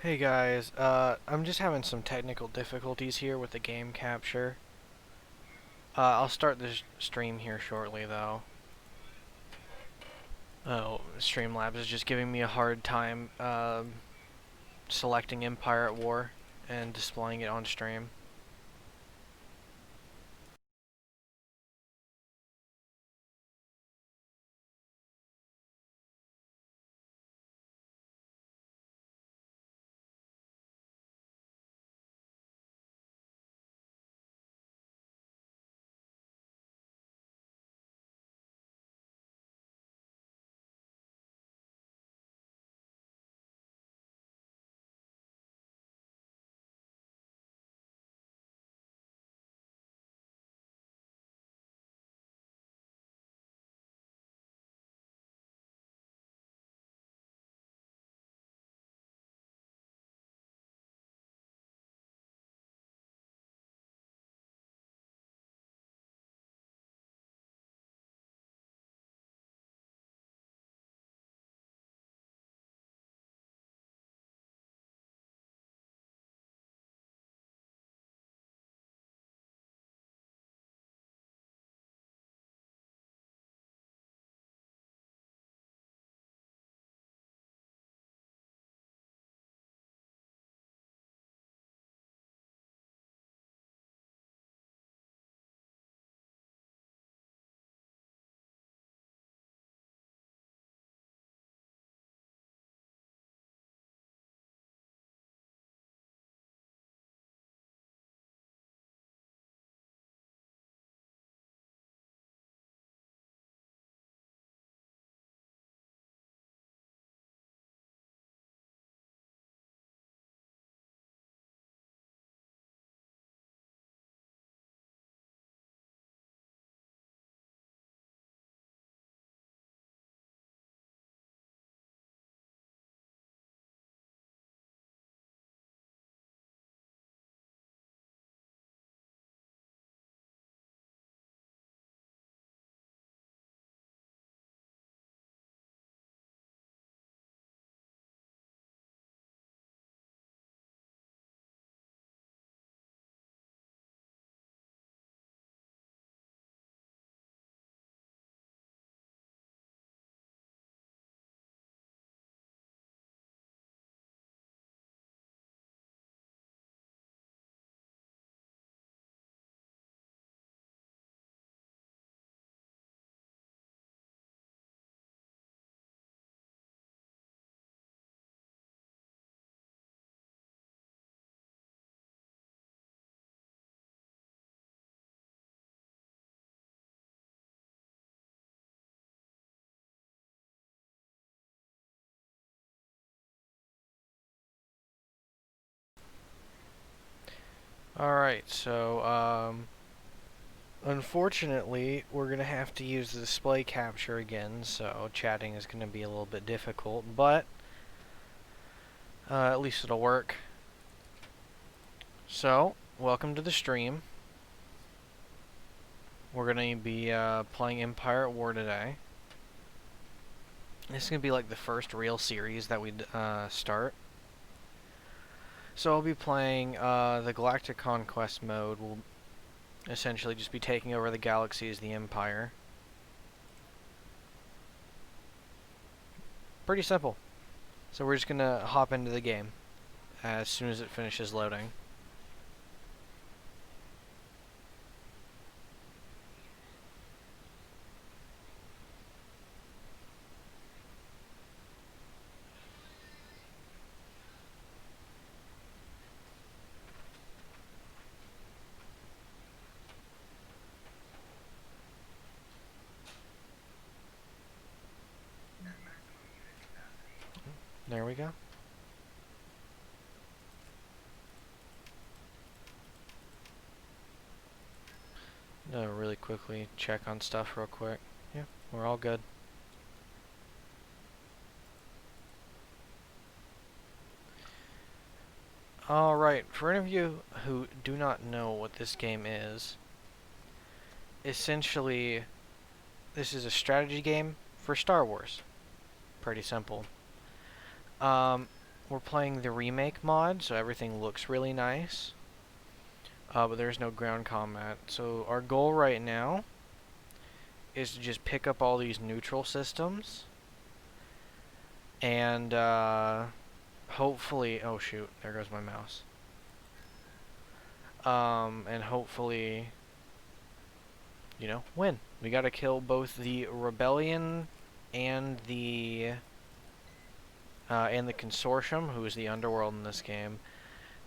Hey guys, I'm just having some technical difficulties here with the game capture. I'll start the stream here shortly though. Oh, Streamlabs is just giving me a hard time selecting Empire at War and displaying it on stream. Alright, so unfortunately we're gonna have to use the display capture again, so chatting is gonna be a little bit difficult, but at least it'll work. So, welcome to the stream. We're gonna be playing Empire at War today. This is going to be like the first real series that we start. So I'll be playing the Galactic Conquest mode. We'll essentially just be taking over the galaxy as the Empire. Pretty simple. So we're just going to hop into the game as soon as it finishes loading. There we go. Really quickly check on stuff real quick. Yeah, we're all good. Alright, for any of you who do not know what this game is, essentially this is a strategy game for Star Wars. Pretty simple. we're playing the remake mod, so everything looks really nice. But there's no ground combat. So our goal right now is to just pick up all these neutral systems. And hopefully... Oh shoot, there goes my mouse. And hopefully, you know, win. We gotta kill both the Rebellion and the Consortium, who is the underworld in this game.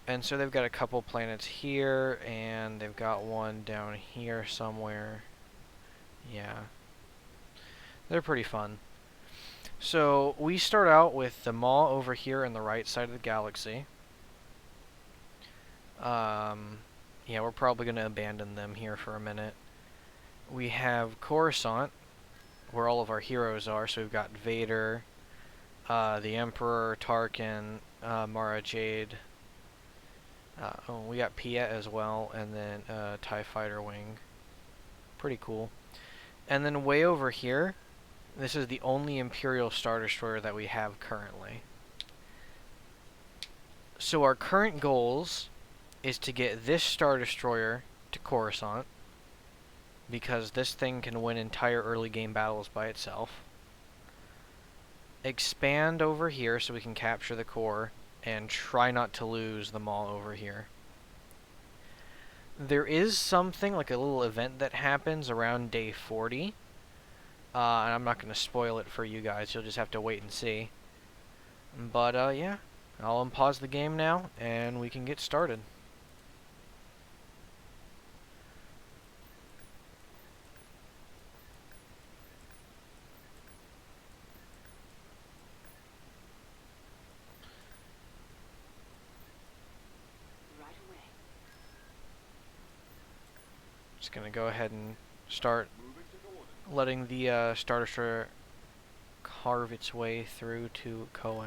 And so they've got a couple planets here, and they've got one down here somewhere. Yeah. They're pretty fun. So we start out with the Maw over here on the right side of the galaxy. Yeah, we're probably going to abandon them here for a minute. We have Coruscant, where all of our heroes are. So we've got Vader, the Emperor, Tarkin, Mara Jade. Oh, we got Piet as well, and then TIE Fighter Wing. Pretty cool. And then way over here, this is the only Imperial Star Destroyer that we have currently. So our current goals is to get this Star Destroyer to Coruscant, because this thing can win entire early game battles by itself. Expand over here so we can capture the core, and try not to lose the Maw over here. There is something, like a little event that happens around day 40. And I'm not going to spoil it for you guys, you'll just have to wait and see. But, yeah. I'll unpause the game now, and we can get started. Just going to go ahead and start letting the Star Destroyer carve its way through to Coat,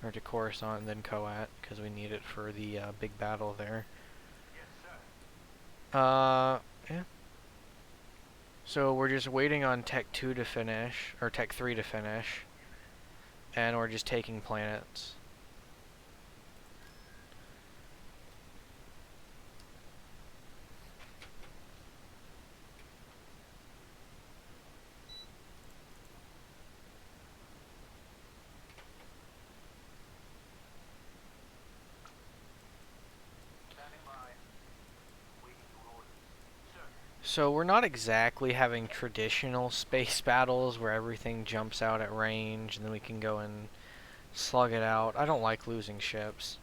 or to Coruscant and then Coat, because we need it for the big battle there. Yeah. So we're just waiting on Tech 2 to finish, or Tech 3 to finish, and we're just taking planets. So we're not exactly having traditional space battles where everything jumps out at range and then we can go and slug it out. I don't like losing ships.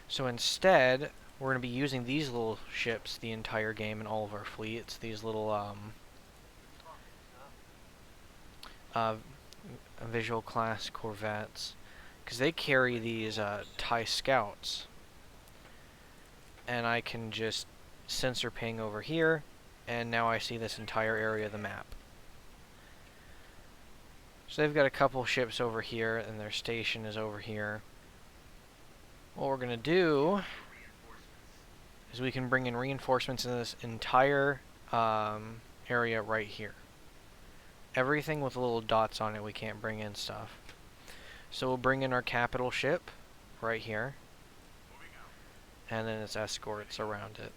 So instead, we're going to be using these little ships the entire game in all of our fleets. These little visual class corvettes. Because they carry these TIE scouts. And I can just sensor ping over here. And now I see this entire area of the map. So they've got a couple ships over here, and their station is over here. What we're going to do is we can bring in reinforcements in this entire area right here. Everything with little dots on it, we can't bring in stuff. So we'll bring in our capital ship right here, and then its escorts around it.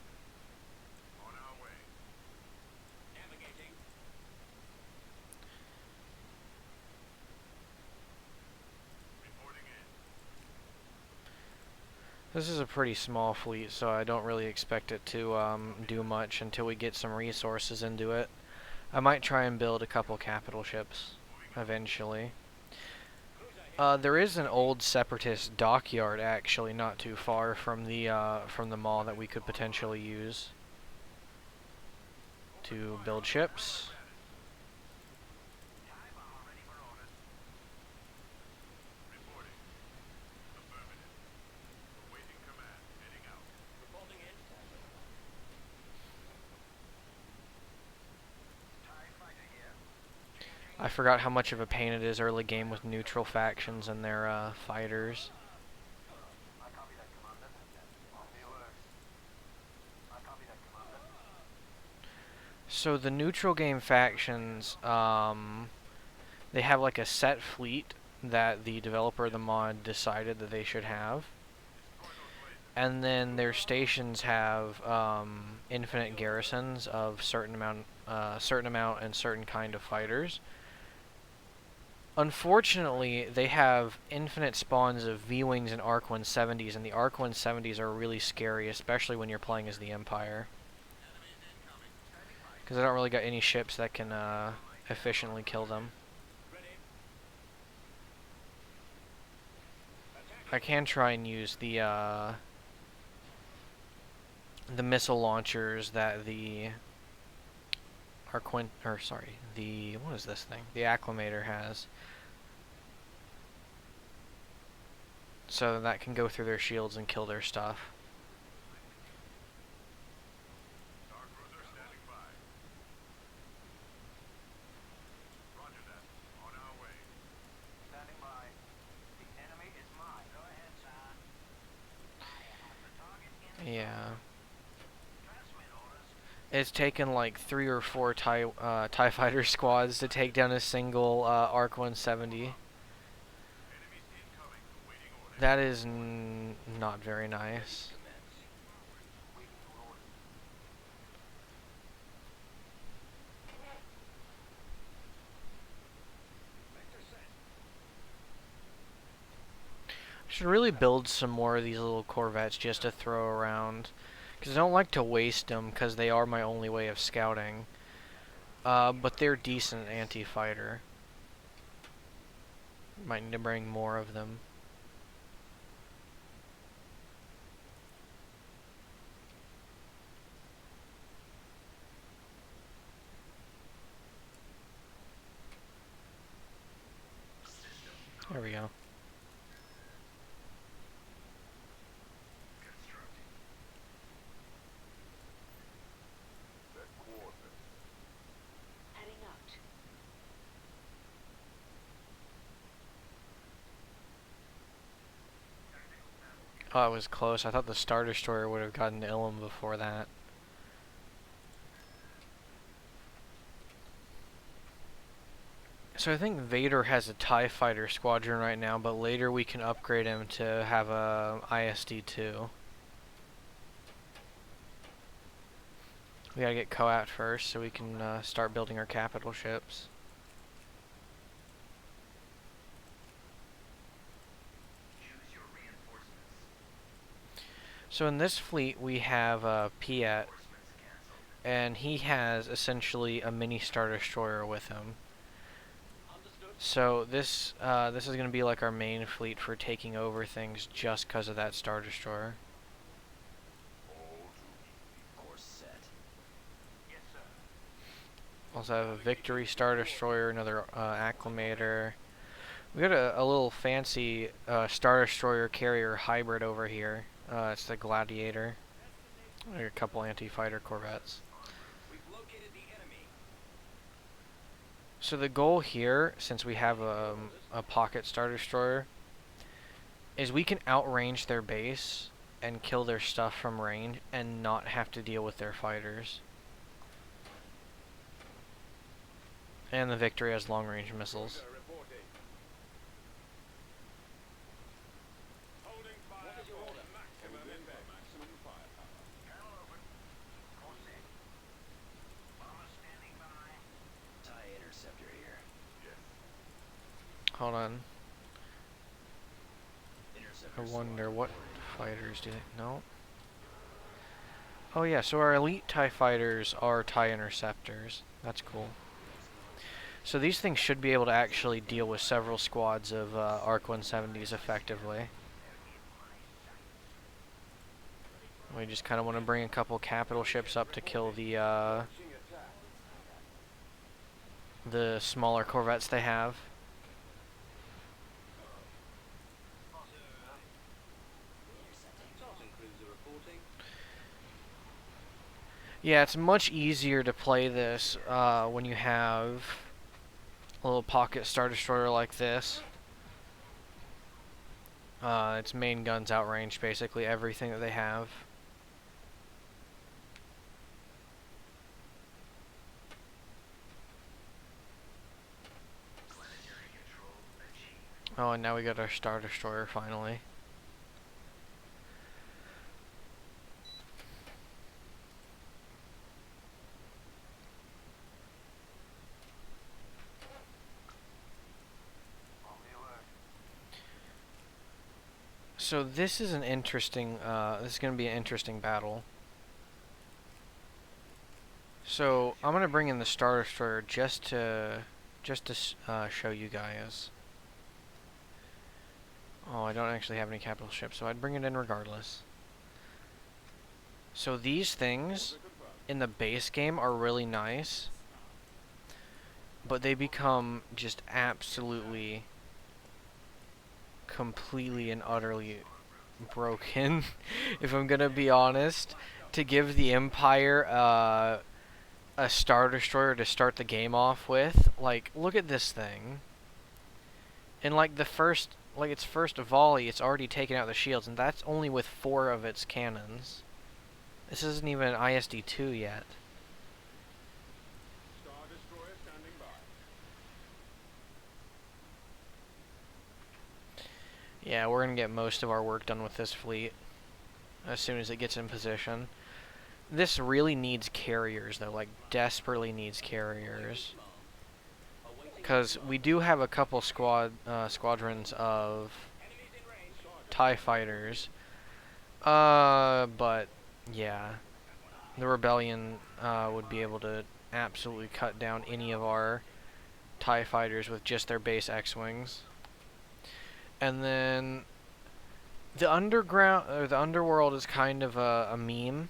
This is a pretty small fleet, so I don't really expect it to do much until we get some resources into it. I might try and build a couple capital ships eventually. There is an old separatist dockyard actually not too far from the mall that we could potentially use to build ships. I forgot how much of a pain it is early game with neutral factions and their fighters. So the neutral game factions, they have like a set fleet that the developer of the mod decided that they should have. And then their stations have infinite garrisons of certain amount and certain kind of fighters. Unfortunately, they have infinite spawns of V-Wings and Arc 170s, and the Arc 170s are really scary, especially when you're playing as the Empire. Because I don't really got any ships that can efficiently kill them. I can try and use the missile launchers that the what is this thing? The Acclimator has. So that can go through their shields and kill their stuff. Yeah. It's taken like 3 or 4 TIE fighter squads to take down a single Arc 170. That is not very nice. Should really build some more of these little Corvettes just to throw around. Because I don't like to waste them, because they are my only way of scouting. But they're decent anti-fighter. Might need to bring more of them. There we go. Oh, it was close. I thought the Star Destroyer would have gotten to Ilum before that. So I think Vader has a TIE Fighter squadron right now, but later we can upgrade him to have a ISD-2. We gotta get Koat first so we can start building our capital ships. So in this fleet we have Piet, and he has essentially a mini Star Destroyer with him. So this is going to be like our main fleet for taking over things just because of that Star Destroyer. Also have a Victory Star Destroyer, another Acclimator. We got a little fancy Star Destroyer carrier hybrid over here. It's the Gladiator. A couple anti-fighter corvettes. So the goal here, since we have a pocket Star Destroyer, is we can outrange their base and kill their stuff from range and not have to deal with their fighters. And the Victory has long-range missiles. Hold on. I wonder what fighters do they... No. Oh yeah, so our elite TIE fighters are TIE interceptors. That's cool. So these things should be able to actually deal with several squads of Arc 170s effectively. We just kind of want to bring a couple capital ships up to kill the smaller corvettes they have. Yeah, it's much easier to play this when you have a little pocket Star Destroyer like this. Its main guns outrange basically everything that they have. Oh, and now we got our Star Destroyer finally. So this is an interesting, this is going to be an interesting battle. So I'm going to bring in the Star Destroyer just to show you guys. Oh, I don't actually have any capital ships, so I'd bring it in regardless. So these things in the base game are really nice, but they become just absolutely, completely and utterly broken, if I'm gonna be honest. To give the Empire a Star Destroyer to start the game off with, like, look at this thing. In like its first volley, it's already taken out the shields, and that's only with 4 of its cannons. This isn't even ISD-2 yet. Star Destroyer standing by. Yeah, we're gonna get most of our work done with this fleet as soon as it gets in position. This really needs carriers, though, like, desperately needs carriers. Because we do have a couple squadrons of TIE fighters. But, yeah. The Rebellion would be able to absolutely cut down any of our TIE fighters with just their base X-Wings. And then the underworld is kind of a meme.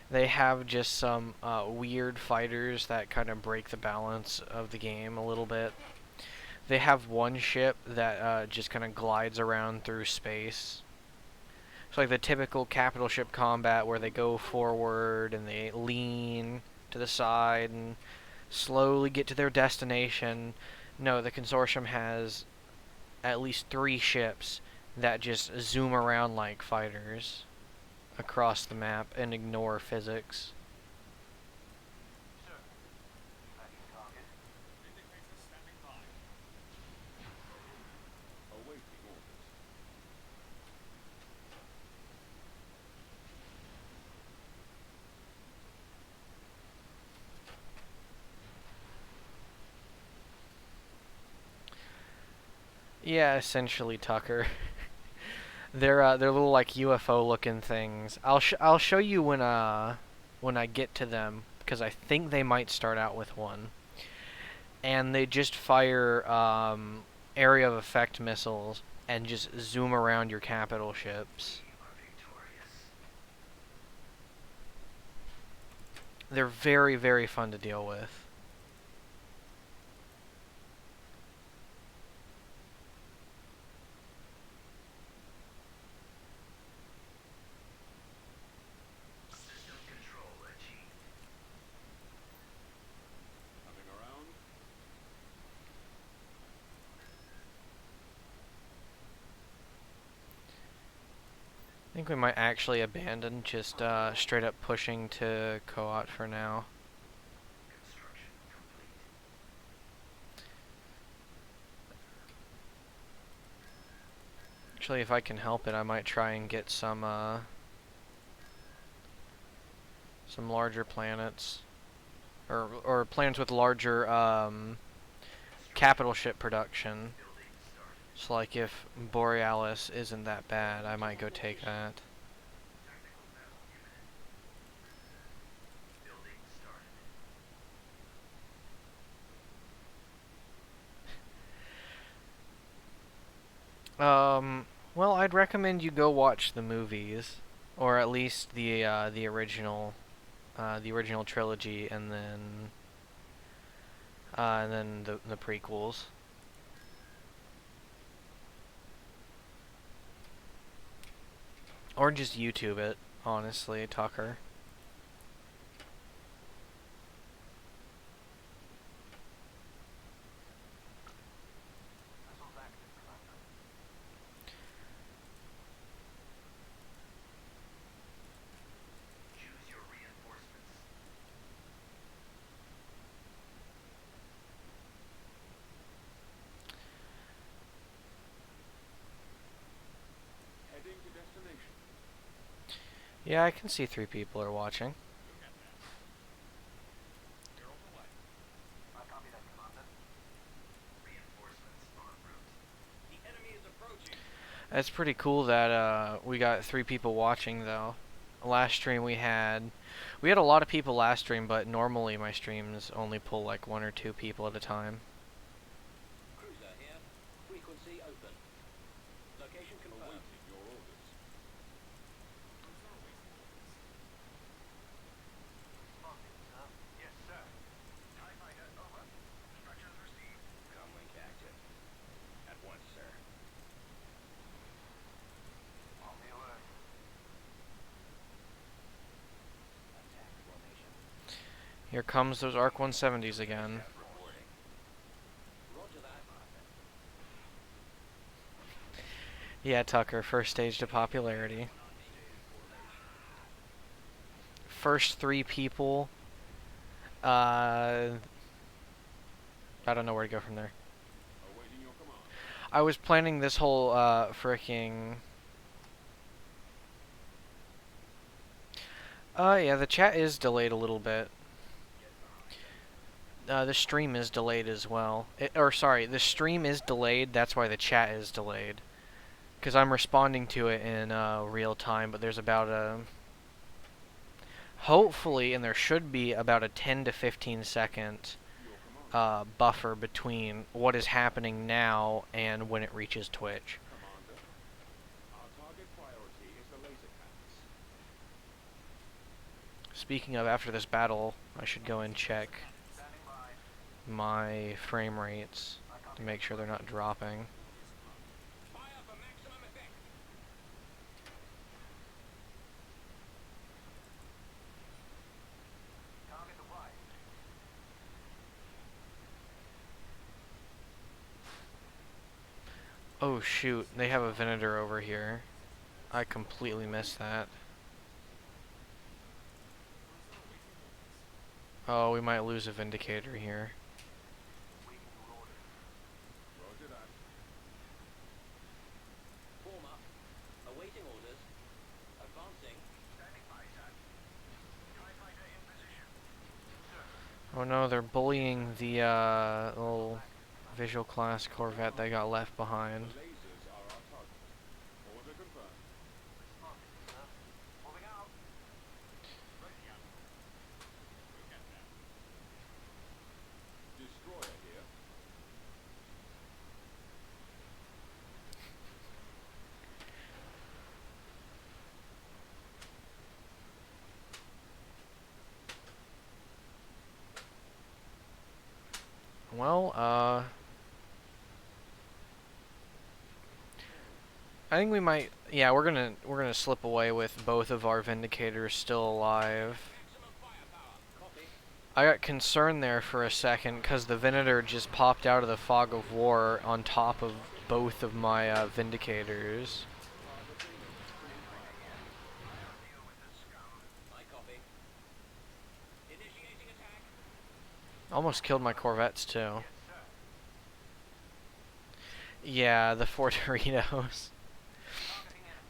They have just some weird fighters that kind of break the balance of the game a little bit. They have one ship that just kind of glides around through space. It's like the typical capital ship combat where they go forward and they lean to the side and slowly get to their destination. No, the Consortium has at least 3 ships that just zoom around like fighters across the map and ignore physics. Yeah, essentially, Tucker. They're little like UFO looking things. I'll show you when I get to them, because I think they might start out with one. And they just fire area of effect missiles and just zoom around your capital ships. They're very, very fun to deal with. I think we might actually abandon just straight up pushing to Koat for now. Actually, if I can help it, I might try and get some larger planets, or planets with larger capital ship production. So like if Borealis isn't that bad, I might go take that. Well, I'd recommend you go watch the movies, or at least the original trilogy, and then the prequels. Or just YouTube it, honestly, Tucker. Yeah, I can see 3 people are watching. Look at that. They're on the way. I copy that, Commander. Reinforcements en route. The enemy is approaching. It's pretty cool that we got 3 people watching though. Last stream we had a lot of people last stream, but normally my streams only pull like 1 or 2 people at a time. Cruiser here. Frequency open. Location confirmed. Awaiting your orders. Responding, sir. Yes, sir. TIE fighter, over. Instructions received. Comlink active. At once, sir. On the alert. Attack formation. Here comes those ARC 170s again. Reporting. Roger that. Yeah, Tucker, first stage to popularity. First 3 people. I don't know where to go from there. Awaiting your command. I was planning this whole fricking. Yeah, the chat is delayed a little bit. The stream is delayed as well. The stream is delayed. That's why the chat is delayed. Because I'm responding to it in real time, but there's about a. Hopefully, and there should be about a 10 to 15 second Your command. buffer between what is happening now and when it reaches Twitch. Commander. Our target priority is the laser cannons. Speaking of, after this battle, I should go and check Standing by. my frame rates I copy to make sure they're not dropping. Fire for maximum effect. target away. Oh shoot, they have a Venator over here. I completely missed that. Oh, we might lose a Vindicator here. Waiting your orders. Roger that. Form up. Awaiting orders. Advancing. Standing by, sir. TIE fighter in position. Oh no, they're bullying the little visual class Corvette that got left behind. The lasers are our target. Order confirmed. Responding, sir. Moving out. Ready up. Look at that. Destroyer here. Well, I think we might. Yeah, we're gonna slip away with both of our Vindicators still alive. Maximum firepower. Copy. I got concerned there for a second because the Venator just popped out of the fog of war on top of both of my Vindicators. Deal with this scum. I copy. Initiating attack. Almost killed my Corvettes too. Yes, sir. Yeah, the 4 Doritos. Targeting enemy.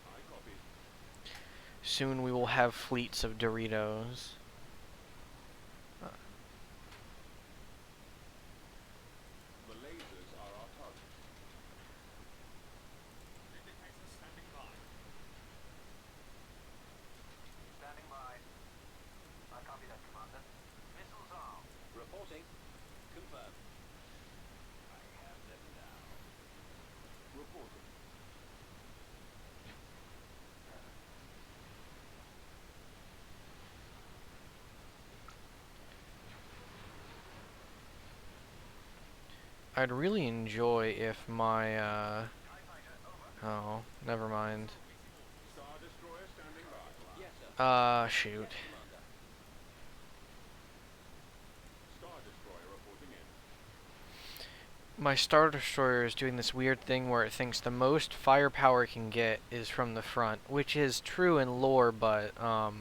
I copy. Soon we will have fleets of Doritos. The lasers are our target. Vindicator standing by. Standing by. I copy that, Commander. Missiles armed. Reporting. Confirmed. I have them now. Reporting. I'd really enjoy if my TIE fighter, over. oh, never mind. Star Destroyer standing by. Yes, sir. Shoot. Yes, Commander. Star Destroyer reporting in. My Star Destroyer is doing this weird thing where it thinks the most firepower it can get is from the front, which is true in lore, but yeah,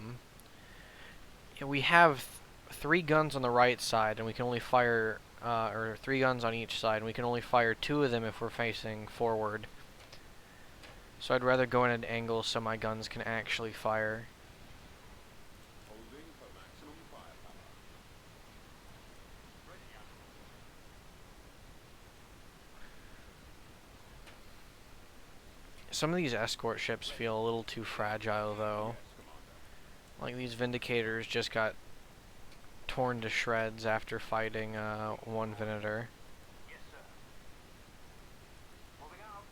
we have 3 guns on the right side, and we can only fire or 3 guns on each side, and we can only fire 2 of them if we're facing forward. So I'd rather go in at an angle so my guns can actually fire. Holding for maximum firepower. Some of these escort ships feel a little too fragile, though. Yes, Commander. Like, these Vindicators just got torn to shreds after fighting one Venator. Yes, sir. Moving out.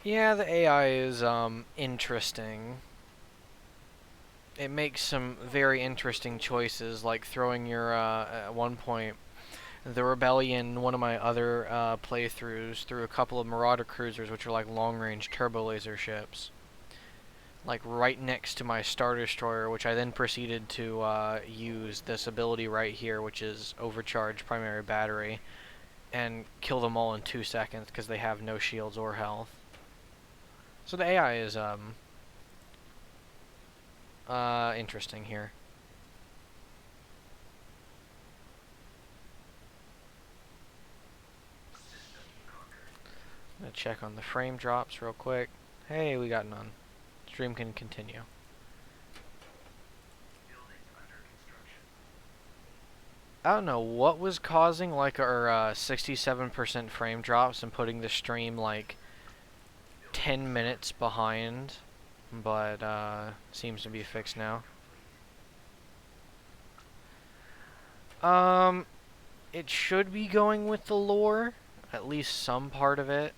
Yeah, the AI is interesting. It makes some very interesting choices, like throwing your, at one point, the Rebellion, one of my other playthroughs, threw a couple of Marauder cruisers, which are like long-range turbo laser ships, like right next to my Star Destroyer, which I then proceeded to use this ability right here, which is overcharged primary battery, and kill them all in 2 seconds because they have no shields or health. So the AI is interesting here. I'm gonna check on the frame drops real quick. Hey, we got none. Stream can continue. I don't know what was causing like our 67% frame drops and putting the stream like 10 minutes behind, but seems to be fixed now. It should be going with the lore, at least some part of it.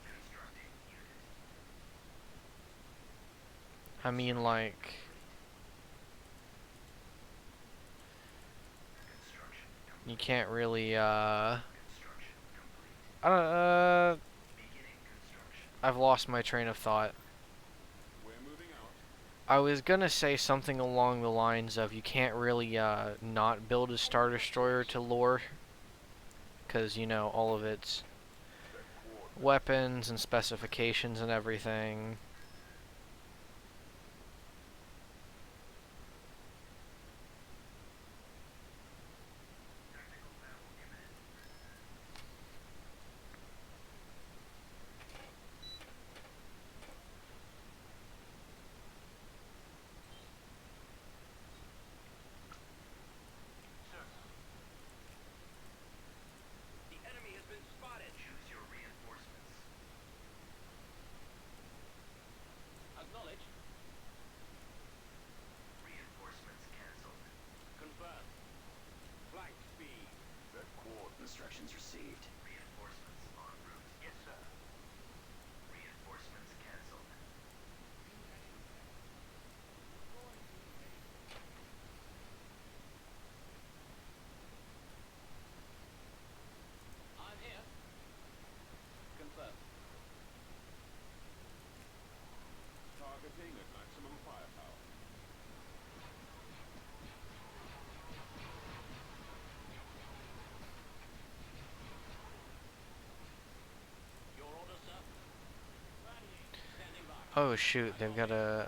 I mean, like, you can't really I don't I've lost my train of thought. We're moving out. I was gonna say something along the lines of you can't really not build a Star Destroyer to lore, because you know all of its Set coordinates. weapons and specifications and everything. Sir. The enemy has been spotted. Choose your reinforcements. Acknowledged. Reinforcements canceled. Confirmed. Flight speed. Set coordinates. Instructions received. Reinforcements en route. Yes, sir. Reinforcements canceled. I'm here. Confirmed. Targeting at maximum firepower. Your order, sir. Standing by. Oh shoot, they've got a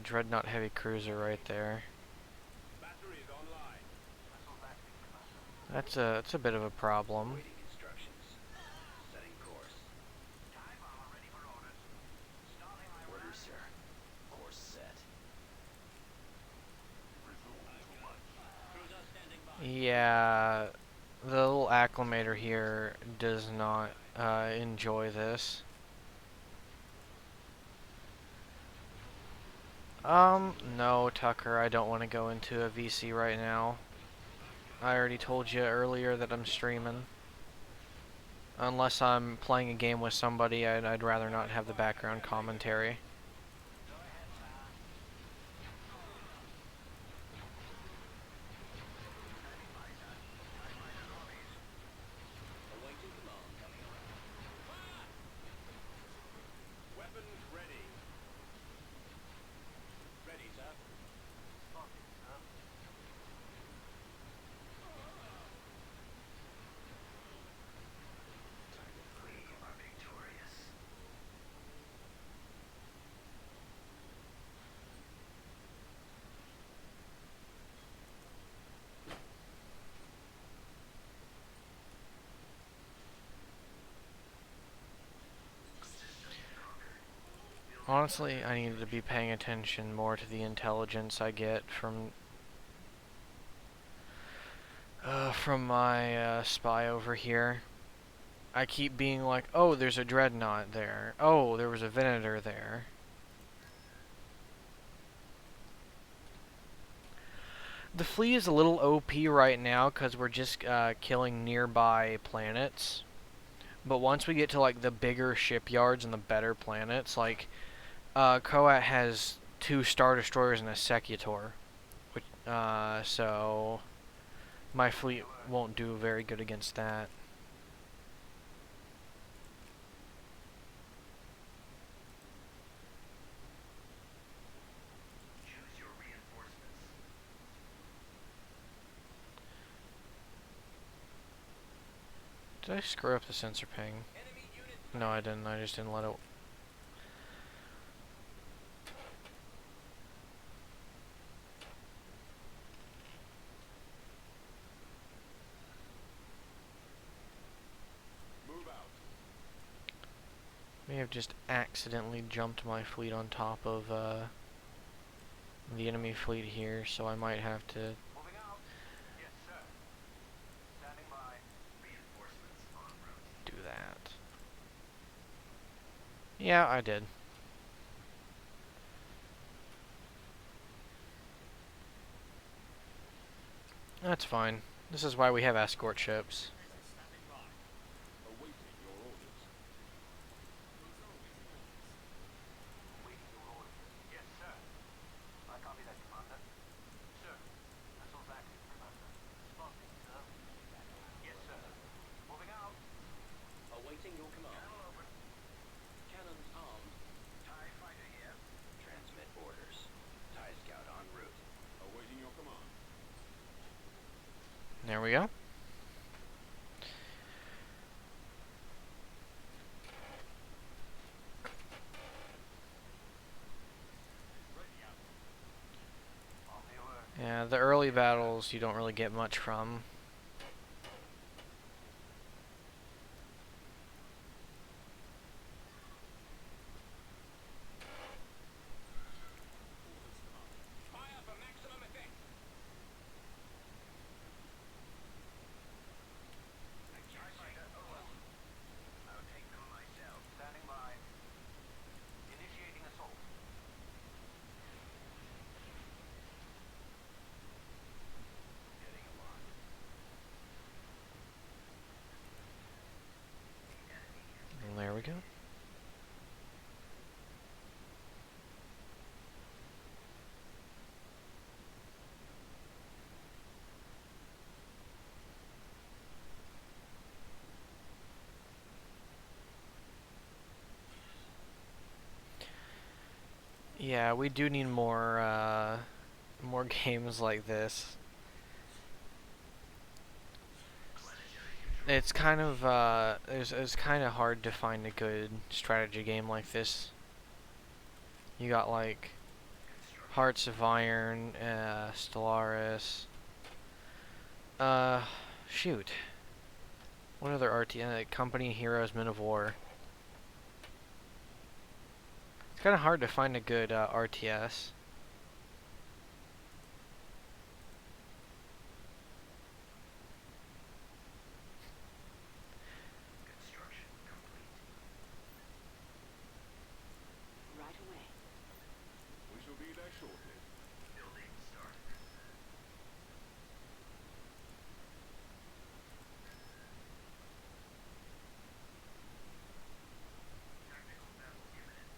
Dreadnought heavy cruiser right there. Batteries online. Missiles active, Commander. That's a bit of a problem. Waiting instructions. Setting course. Time bomber ready for orders. Starting my Orders, sir. Course set. Cruiser standing by. Yeah, the little acclimator here does not enjoy this. No, Tucker, I don't want to go into a VC right now. I already told you earlier that I'm streaming. Unless I'm playing a game with somebody, I'd rather not have the background commentary. Awaiting command. Weapons ready. Ready, sir. spotted, sir. We are victorious. Honestly, I need to be paying attention more to the intelligence I get from my spy over here. I keep being like, oh, there's a dreadnought there. Oh, there was a Venator there. The fleet is a little OP right now because we're just killing nearby planets. But once we get to like the bigger shipyards and the better planets, like Koat has 2 Star Destroyers and a Secutor, which so my fleet won't do very good against that. Choose your reinforcements. Did I screw up the sensor ping? No, I didn't. I just didn't let it. Move out. May have just accidentally jumped my fleet on top of the enemy fleet here, so I might have to Moving out. Yes, sir. Standing by. Reinforcements en route. do that. Yeah, I did. That's fine. This is why we have escort ships. Awaiting your orders. Waiting your orders. Yes, sir. I copy that, Commander. Sir. Missiles active, Commander. Spotting, sir. Yes, sir. Moving out. Awaiting your command. Channel open. Cannons armed. TIE fighter here. Transmit orders. TIE scout en route. Awaiting your command. There we go. On the alert. Yeah, the early battles you don't really get much from. Fire for maximum effect. TIE fighter over. I'll take them myself. Standing by. Initiating assault. Getting alive. And there we go. Yeah, we do need more games like this. It's kind of it's kind of hard to find a good strategy game like this. You got like Hearts of Iron, Stellaris. Shoot. What other Company Heroes Men of War? It's kind of hard to find a good RTS. Construction complete. Right away. We shall be there shortly. Building started. Tactical battle imminent.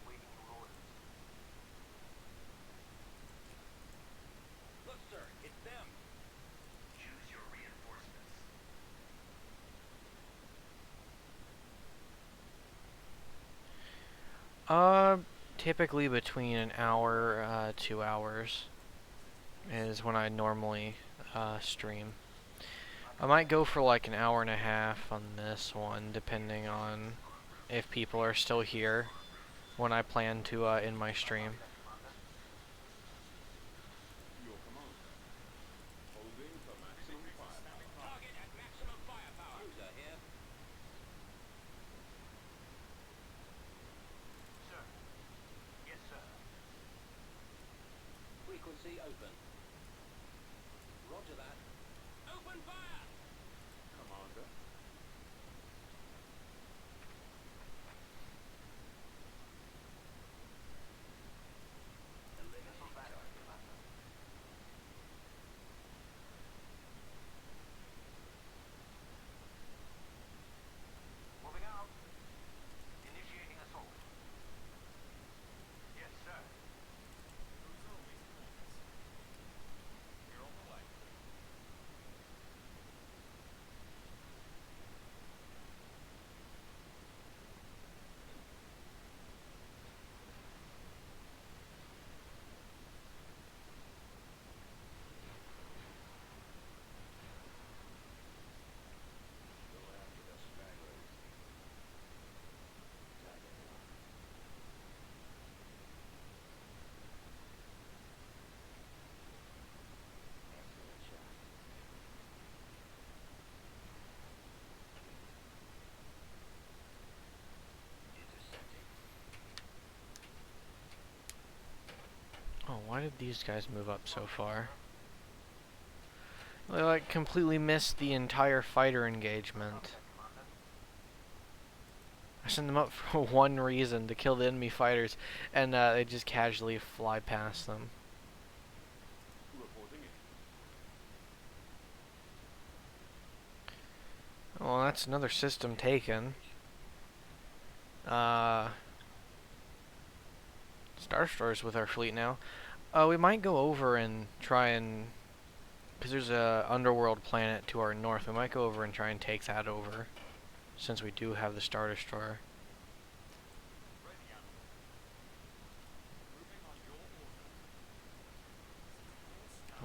Waiting your orders. Look, sir, it's them. Choose your reinforcements. Typically between an hour, 2 hours is when I normally stream. I might go for like an hour and a half on this one, depending on if people are still here. when I plan to end my stream. Your command, sir. Holding for maximum firepower. Target at maximum firepower. Cruiser here. Sir. Yes, sir. Frequency open. Roger that. Open fire! Commander. Missiles active, Commander. Moving out. Initiating assault. Yes, sir. You're on the way. Go after the stragglers. Target locked. Excellent shot. Intercepting. Oh, why did these guys move up so far? They like completely missed the entire fighter engagement. I sent them up for one reason, to kill the enemy fighters, and they just casually fly past them. Reporting in. Well, that's another system taken. Star Destroyers with our fleet now. We might go over and try and... because there's a underworld planet to our north. We might go over and try and take that over, since we do have the Star Destroyer. Ready out. Moving on your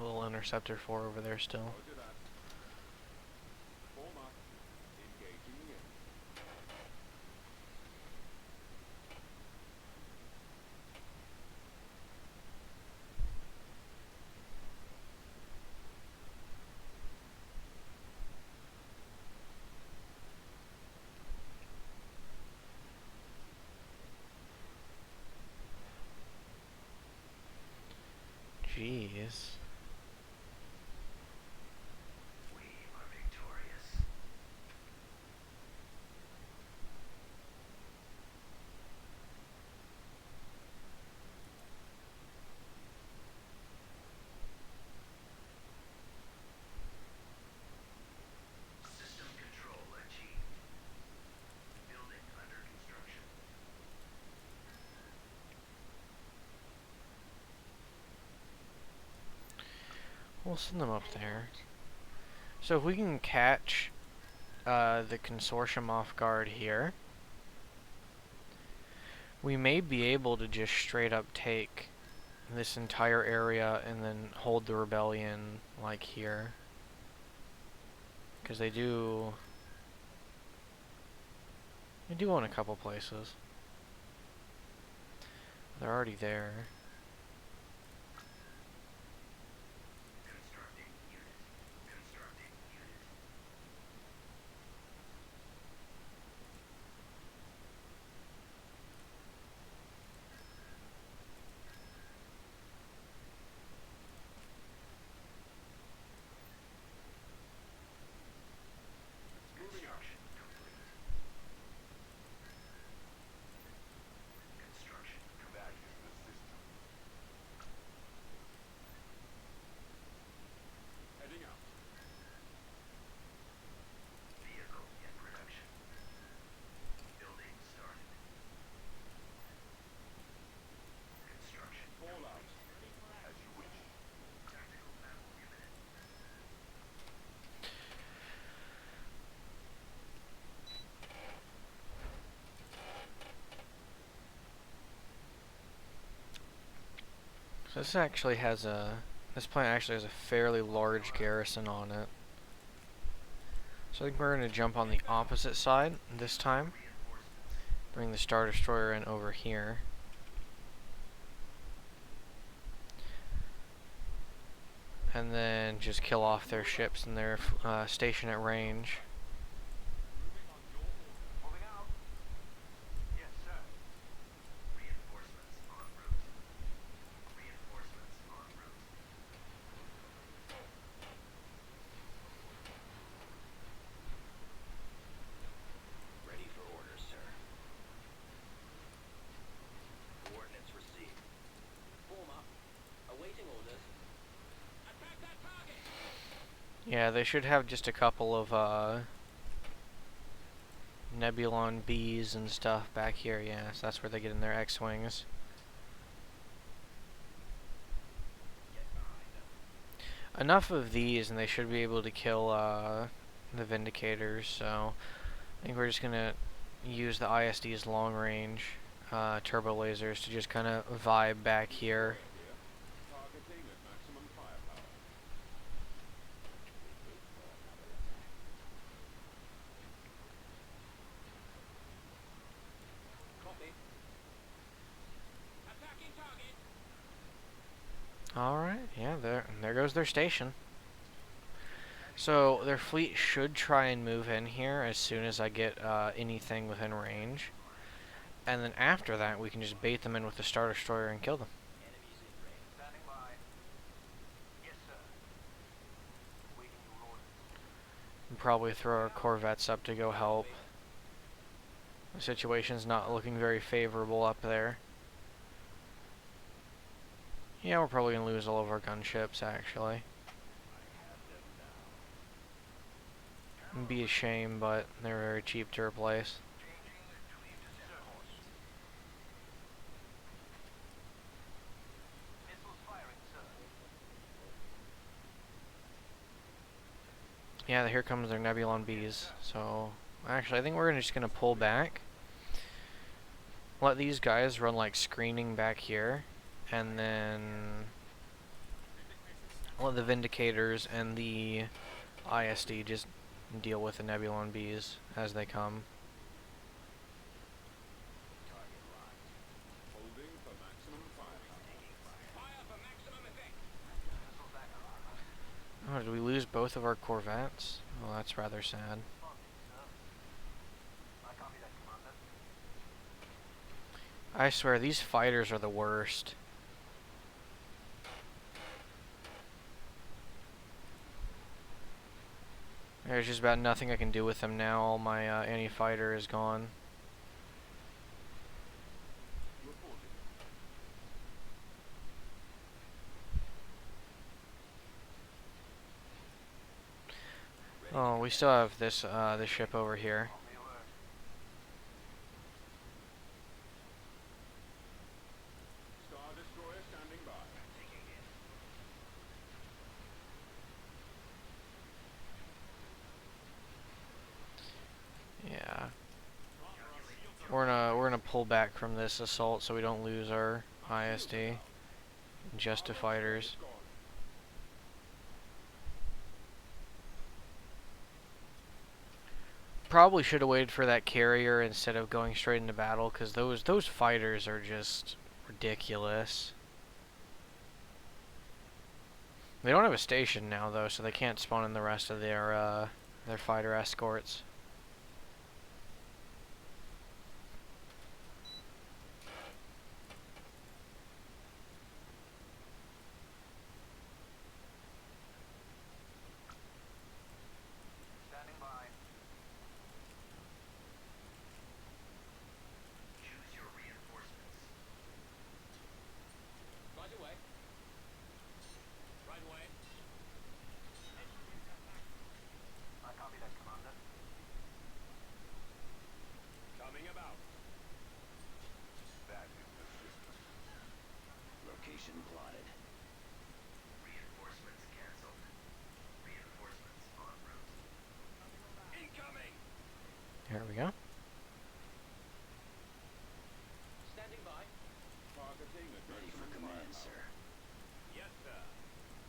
order. A little Interceptor 4 over there still. Roger that. Form up. Engaging the enemy. Jeez. We are victorious. System control achieved. Building under construction. We'll send them up there. So if we can catch the consortium off guard here, we may be able to just straight up take this entire area and then hold the rebellion like here. Because they do own a couple places. They're already there. Constructing unit. Constructing unit. Construction complete. Construction complete. That is the system. Heading out. Vehicle in production. Building started. Construction Fall complete. out. As you wish. Tactical battle imminent. So this actually has a... this planet actually has a fairly large garrison on it. So I think we're going to jump on the opposite side this time. bring the Star Destroyer in over here. And then just kill off their ships and their station at range. Moving on your order. Moving out. Yes, sir. Reinforcements en route. Reinforcements en route. Ready for orders, sir. Coordinates received. Form up. Awaiting orders. Attack that target! Yeah, they should have just a couple of Nebulon Bs and stuff back here. Yeah, so that's where they get in their X-Wings. Get behind them. Enough of these and they should be able to kill the Vindicators, so I think we're just gonna use the ISD's long range turbo lasers to just kind of vibe back here. Targeting at maximum firepower. Copy. Attacking target! Alright, yeah, there goes their station. So their fleet should try and move in here as soon as I get anything within range. And then after that, we can just bait them in with the Star Destroyer and kill them. Enemies in range. Standing by. Yes, sir. Waiting your orders. And probably throw our Corvettes up to go help. The situation's not looking very favorable up there. Yeah, we're probably going to lose all of our gunships, actually. It'd be a shame, but they're very cheap to replace. Missiles firing, sir. Yeah, here comes their Nebulon Bs. So, actually, I think we're just going to pull back. Let these guys run like screening back here. And then let the Vindicators and the ISD just deal with the Nebulon Bs as they come. Target locked. Holding for maximum firepower. Fire for maximum effect! Missile back on. Oh, did we lose both of our Corvettes? Oh, that's rather sad. Responding, sir. I copy that, Commander. I swear, these fighters are the worst. There's just about nothing I can do with them now. All my anti-fighter is gone. Reporting. Oh, we still have this this ship over here. On the alert. Star Destroyer standing by. Taking hit. Yeah. We're gonna pull back from this assault so we don't lose our ISD. Just to fighters. Gone. Probably should have waited for that carrier instead of going straight into battle, because those fighters are just ridiculous. They don't have a station now though, so they can't spawn in the rest of their fighter escorts. Standing by. Choose your reinforcements. Right away. Right away. I copy that, Commander. Coming about. That is the system. Location plotted. Reinforcements canceled. Reinforcements en route. Incoming! Here we go. Standing by. Targeting at Ready for maximum command, firepower. sir. Yes, sir.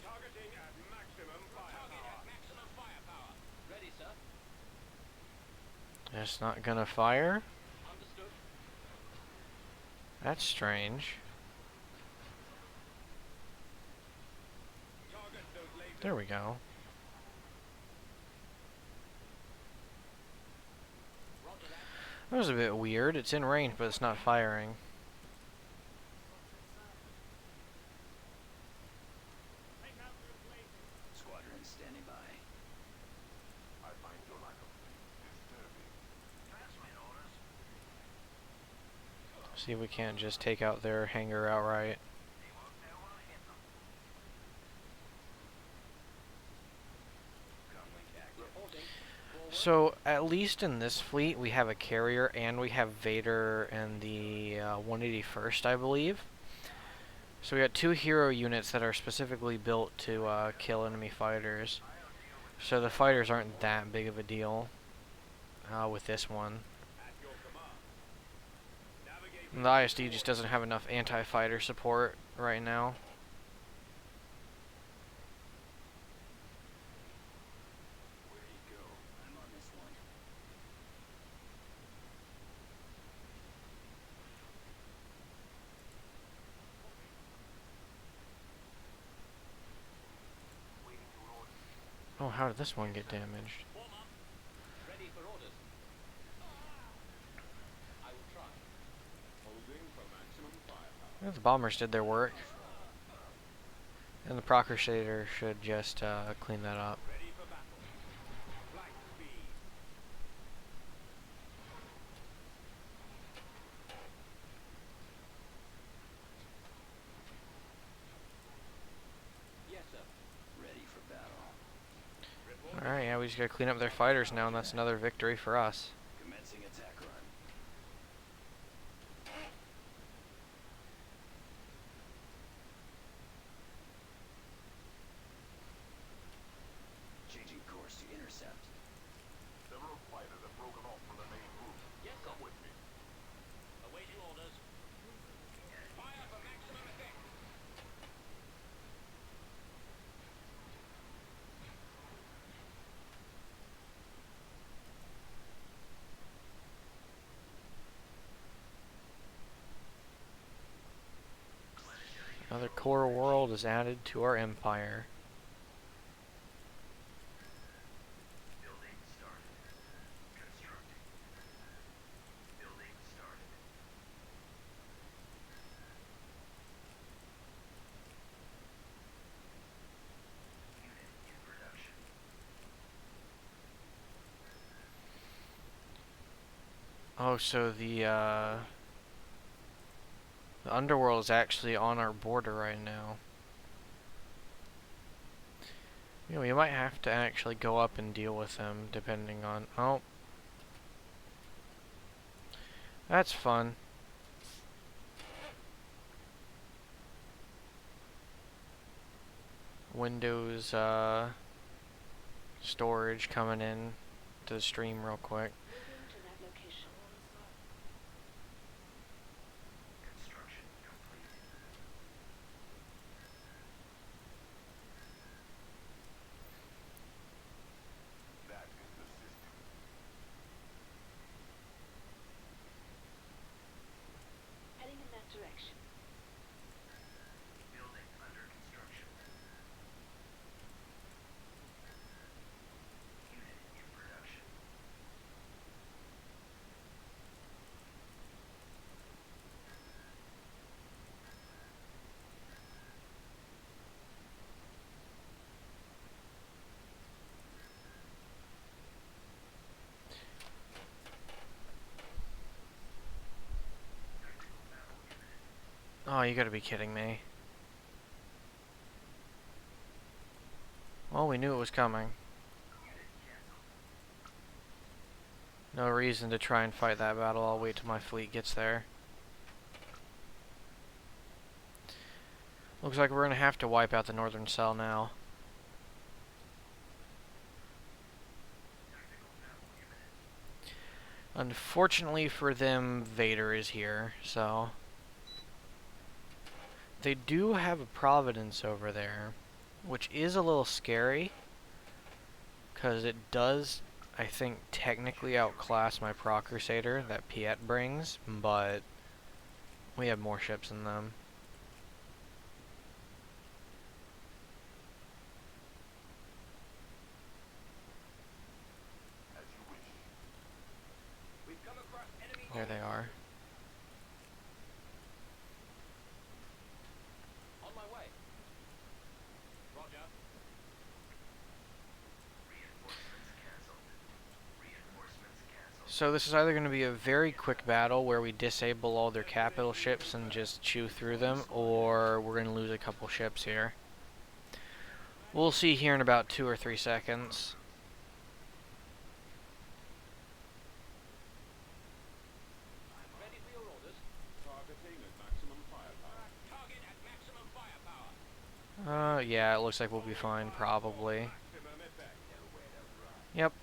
Targeting at maximum Target firepower. at maximum firepower. Ready, sir. It's not gonna fire. Understood. That's strange. Target those lasers. There we go. Roger that. That was a bit weird. It's in range, but it's not firing. Squadron standing by. I find your lack of faith disturbing. Transmit orders. See if we can't just take out their hangar outright. They won't know when I hit them. Comlink active. Reporting. Forward. So, at least in this fleet, we have a carrier and we have Vader and the 181st, I believe. So we got 2 hero units that are specifically built to kill enemy fighters. So the fighters aren't that big of a deal with this one. At your command. Navigate. And the ISD just doesn't have enough anti-fighter support right now. Where do you go? I'm on this one. Waiting your orders. Oh, how did this one get damaged? Warm up. Ready for orders. I will try. Holding for maximum firepower. Yeah, the bombers did their work. And the Procrusator should just clean that up. Ready for battle. Flight speed. Yes, sir. Ready for battle. Report. Alright, yeah, we just gotta clean up their fighters now, and that's another victory for us. Commencing attack run. Changing course to intercept. Several fighters have broken off from the main group. Yes, sir. Come with me. Awaiting orders. Fire for maximum effect. Another core world is added to our empire. Building started. Constructing. Building started. Unit in production. Oh, so the underworld is actually on our border right now. You know, we might have to actually go up and deal with them, depending on... Oh. That's fun. Windows, storage coming in to the stream real quick. Moving to that location. Construction complete. That is the system. Heading in that direction. Building under construction. Unit in production. Tactical battle imminent. Oh, you gotta be kidding me. Well, we knew it was coming. Unit canceled. No reason to try and fight that battle. I'll wait till my fleet gets there. Looks like we're gonna have to wipe out the northern cell now. Tactical battle imminent. Unfortunately for them, Vader is here, so... They do have a Providence over there, which is a little scary, because it does, I think, technically outclass my Pro Crusader that Piet brings, but We have more ships than them. As you wish. We've come across enemy. There they are. On my way. Roger. Reinforcements canceled. Reinforcements canceled. So this is either going to be a very quick battle where we disable all their capital ships and just chew through them, or we're going to lose a couple ships here. We'll see here in about 2 or 3 seconds. Ready for your orders. Targeting at maximum firepower. Target at maximum firepower. Yeah, it looks like we'll be fine, probably. Maximum effect. Nowhere to run. Yep.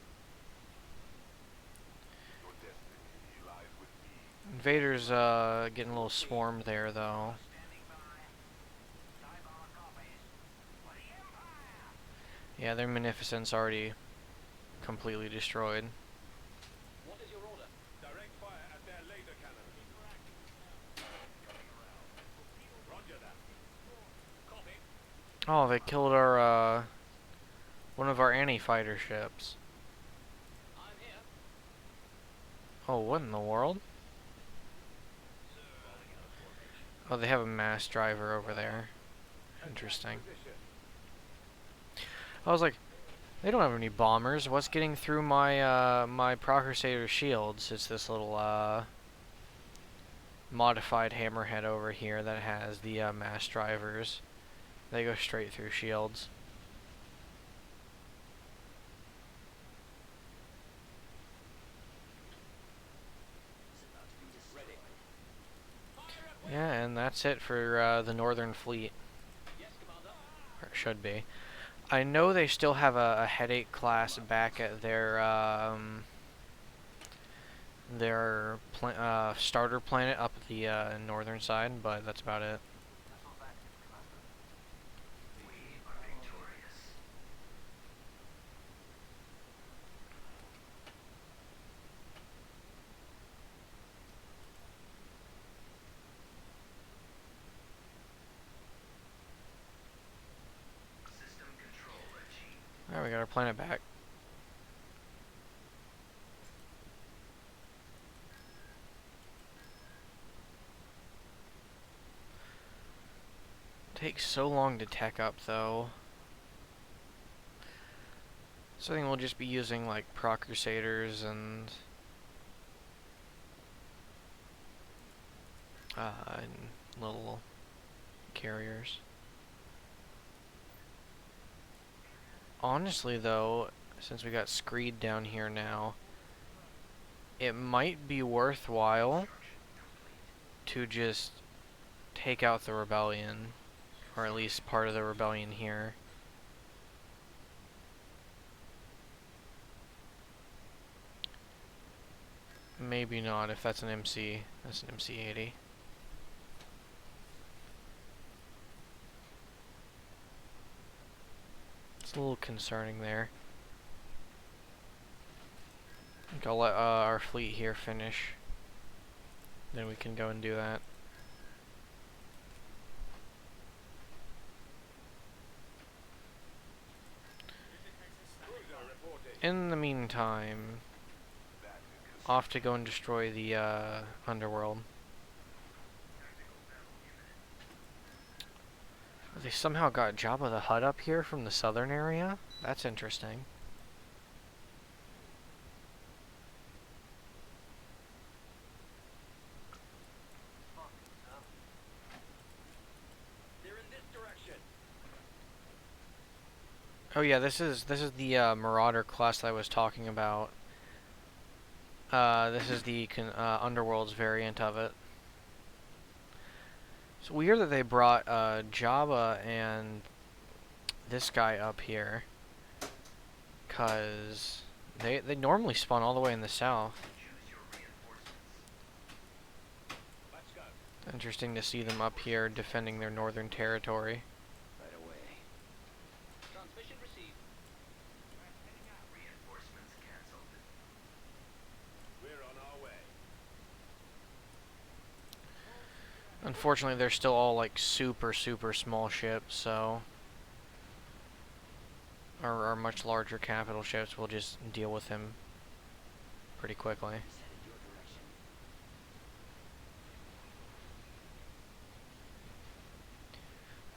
Your destiny lies with me. Invaders, getting a little swarmed there, though. Standing by. Cyber copies. For the Empire! Yeah, their Munificent's already completely destroyed. What is your order? Direct fire at their laser cannons. Roger that. Copy. Oh, they killed our, one of our anti-fighter ships. I'm here. Oh, what in the world? Oh, they have a mass driver over there. Interesting. Position. I was like, they don't have any bombers. What's getting through my my Pro Crusader shields? It's this little modified hammerhead over here that has the mass drivers. They go straight through shields. Ready. Yeah, and that's it for the Northern Fleet. Yes, Commander. Or it should be. I know they still have a Headache class back at their starter planet up at the northern side, but that's about it. Vessels active, Commander. We are victorious. System control achieved. Alright, we got our planet back. Takes so long to tech up, though. So I think we'll just be using like Pro Crusaders and little carriers. Honestly, though, since we got Screed down here now, it might be worthwhile to just take out the rebellion, or at least part of the rebellion here. Maybe not if that's an MC. That's an MC-80. It's a little concerning there. I think I'll let our fleet here finish. Then we can go and do that. Cruiser reporting. In the meantime, off to go and destroy the underworld. They somehow got Jabba the Hutt up here from the southern area? That's interesting. Spotted, sir. They're in this direction. Oh yeah, this is the Marauder class that I was talking about. This is the Underworld's variant of it. It's weird that they brought Jabba and this guy up here, cause they normally spawn all the way in the south. Choose your reinforcements. Let's go. Interesting to see them up here defending their northern territory. Right away. Transmission received. Reinforcements canceled. We're on our way. Unfortunately, they're still all like super, super small ships, so our much larger capital ships will just deal with him pretty quickly. He's headed your direction.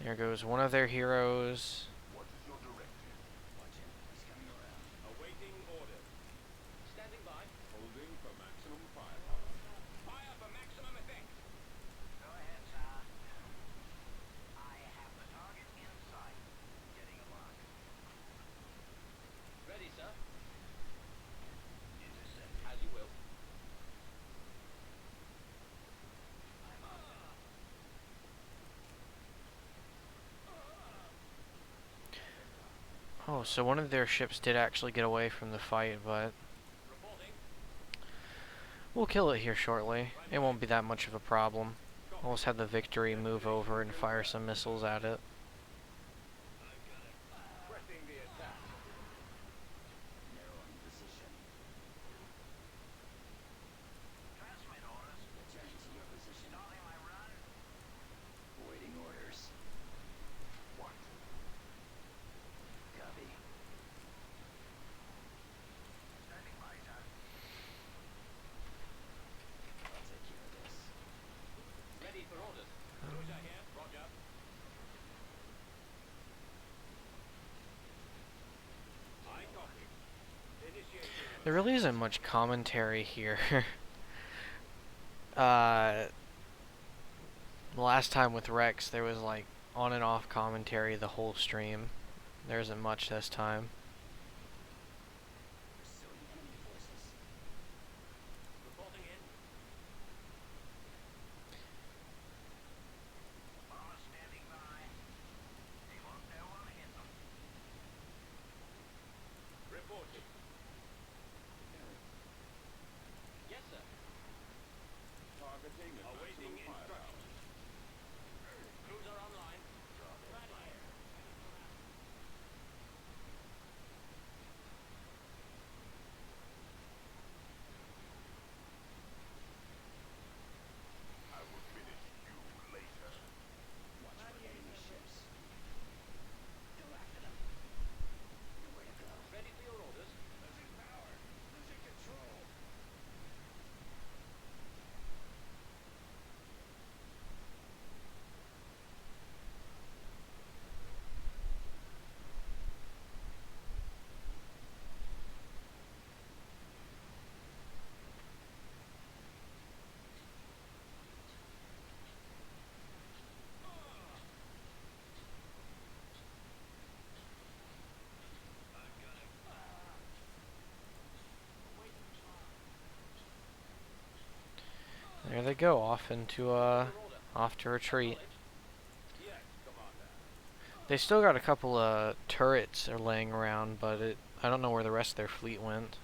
There goes one of their heroes. What is your directive? Watch him. He's coming around. Awaiting orders. Standing by. Holding for maximum firepower. Fire for maximum effect. Go ahead, sir. I have the target in sight. Getting a mark. Ready, sir. Intercepted. As you will. I'm on it. Oh, so one of their ships did actually get away from the fight, but Reporting. we'll kill it here shortly. It won't be that much of a problem. We'll just have the Victory move over and fire some missiles at it. Pressing the attack. Narrowing position. Transmit orders. Returning to your position. Starting my run. Awaiting orders. What? Copy. Standing by, sir. I'll take care of this. Ready for orders. Cruiser here. Roger. I copy. Initiating. There really isn't much commentary here. The last time with Rex, there was like on and off commentary the whole stream. There isn't much this time. Pursuing enemy forces. Reporting in. Bombers standing by. They won't know when to hit them. Reporting. Yes, sir. Targeting at Awaiting maximum firepower. instructions. Cruiser online. I will finish you later. Watch for enemy ships. Go after them. Nowhere to go. Ready for your orders. Losing power. Losing control. There they go, off into off to retreat. Yes, Commander. They still got a couple of turrets are laying around, but I don't know where the rest of their fleet went.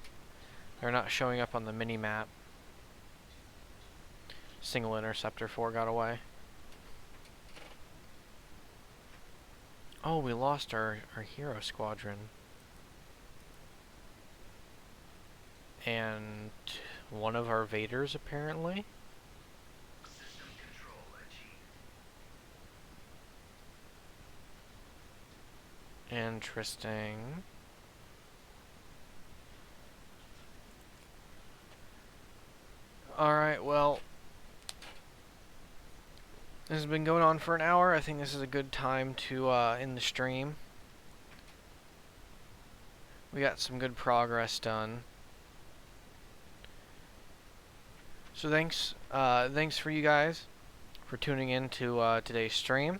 They're not showing up on the mini-map. Single Interceptor 4 got away. Oh, we lost our hero squadron. And one of our Vaders, apparently. System control achieved. Interesting. Alright, well, this has been going on for an hour. I think this is a good time to end the stream. We got some good progress done. So thanks for you guys for tuning in to today's stream.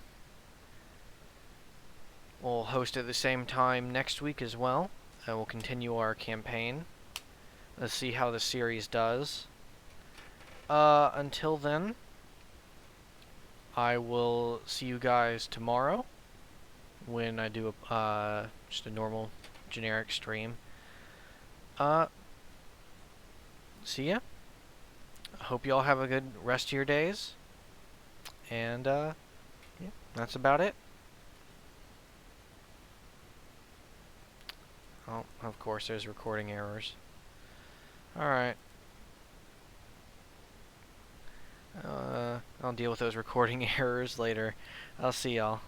We'll host at the same time next week as well, and we'll continue our campaign. Let's see how the series does. Until then, I will see you guys tomorrow when I do just a normal generic stream. See ya. I hope you all have a good rest of your days. And yeah, that's about it. Oh, of course there's recording errors. Alright. I'll deal with those recording errors later. I'll see y'all.